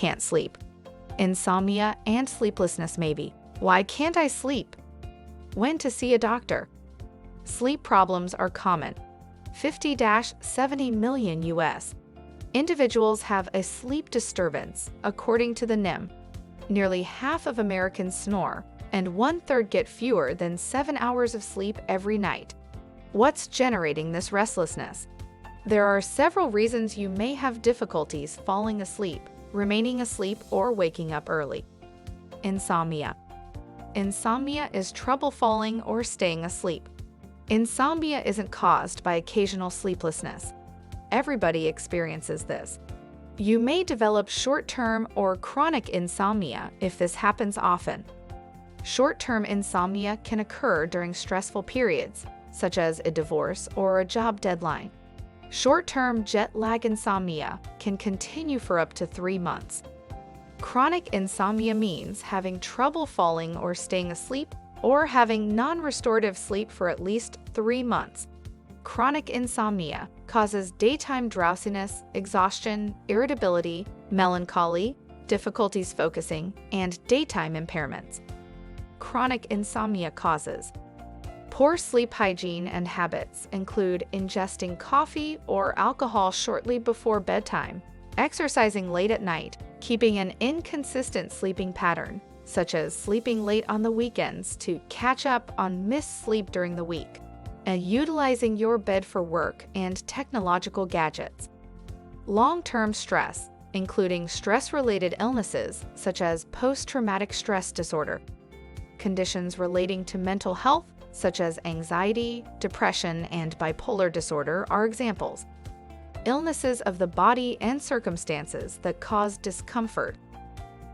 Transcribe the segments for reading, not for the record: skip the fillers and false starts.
can't sleep. Insomnia and sleeplessness maybe. Why can't I sleep? When to see a doctor? Sleep problems are common. 50-70 million U.S. individuals have a sleep disturbance, according to the NIM. Nearly half of Americans snore, and 1/3 get fewer than 7 hours of sleep every night. What's generating this restlessness? There are several reasons you may have difficulties falling asleep, remaining asleep, or waking up early. Insomnia. Insomnia is trouble falling or staying asleep. Insomnia isn't caused by occasional sleeplessness. Everybody experiences this. You may develop short-term or chronic insomnia if this happens often. Short-term insomnia can occur during stressful periods, such as a divorce or a job deadline. Short-term jet lag insomnia can continue for up to 3 months. Chronic insomnia means having trouble falling or staying asleep, or having non-restorative sleep for at least 3 months. Chronic insomnia causes daytime drowsiness, exhaustion, irritability, melancholy, difficulties focusing, and daytime impairments. Chronic insomnia causes. Poor sleep hygiene and habits include ingesting coffee or alcohol shortly before bedtime, exercising late at night, keeping an inconsistent sleeping pattern, such as sleeping late on the weekends to catch up on missed sleep during the week, and utilizing your bed for work and technological gadgets. Long-term stress, including stress-related illnesses such as post-traumatic stress disorder. Conditions relating to mental health, such as anxiety, depression, and bipolar disorder, are examples. Illnesses of the body and circumstances that cause discomfort.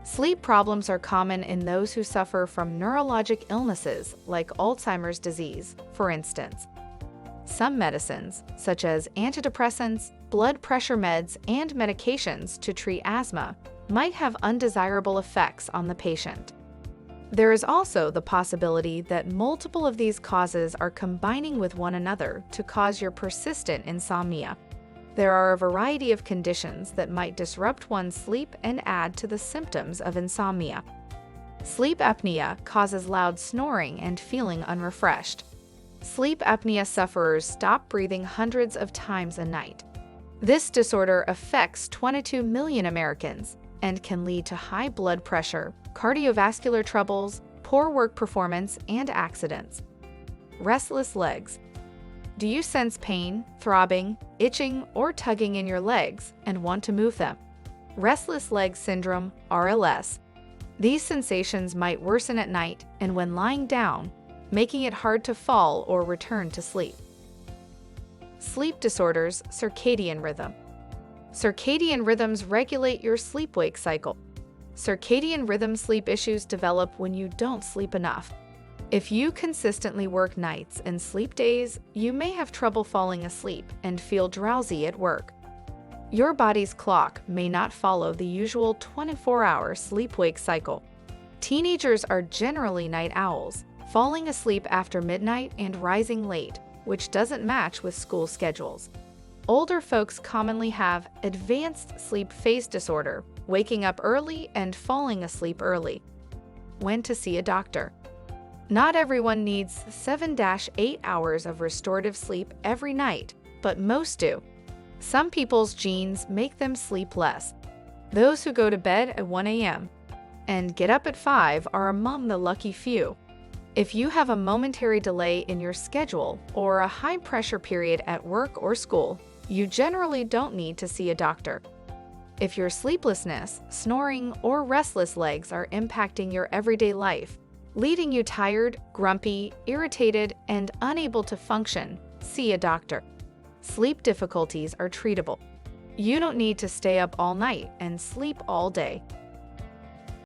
Sleep problems are common in those who suffer from neurologic illnesses like Alzheimer's disease, for instance. Some medicines, such as antidepressants, blood pressure meds, and medications to treat asthma, might have undesirable effects on the patient. There is also the possibility that multiple of these causes are combining with one another to cause your persistent insomnia. There are a variety of conditions that might disrupt one's sleep and add to the symptoms of insomnia. Sleep apnea causes loud snoring and feeling unrefreshed. Sleep apnea sufferers stop breathing hundreds of times a night. This disorder affects 22 million Americans and can lead to high blood pressure, cardiovascular troubles, poor work performance, and accidents. Restless legs. Do you sense pain, throbbing, itching, or tugging in your legs and want to move them? Restless leg syndrome, RLS. These sensations might worsen at night and when lying down, making it hard to fall or return to sleep. Sleep disorders, circadian rhythm. Circadian rhythms regulate your sleep-wake cycle. Circadian rhythm sleep issues develop when you don't sleep enough. If you consistently work nights and sleep days, you may have trouble falling asleep and feel drowsy at work. Your body's clock may not follow the usual 24-hour sleep-wake cycle. Teenagers are generally night owls, falling asleep after midnight and rising late, which doesn't match with school schedules. Older folks commonly have advanced sleep phase disorder, waking up early and falling asleep early. When to see a doctor? Not everyone needs 7-8 hours of restorative sleep every night, but most do. Some people's genes make them sleep less. Those who go to bed at 1 a.m. and get up at 5 are among the lucky few. If you have a momentary delay in your schedule or a high-pressure period at work or school, you generally don't need to see a doctor. If your sleeplessness, snoring, or restless legs are impacting your everyday life, leaving you tired, grumpy, irritated, and unable to function, see a doctor. Sleep difficulties are treatable. You don't need to stay up all night and sleep all day.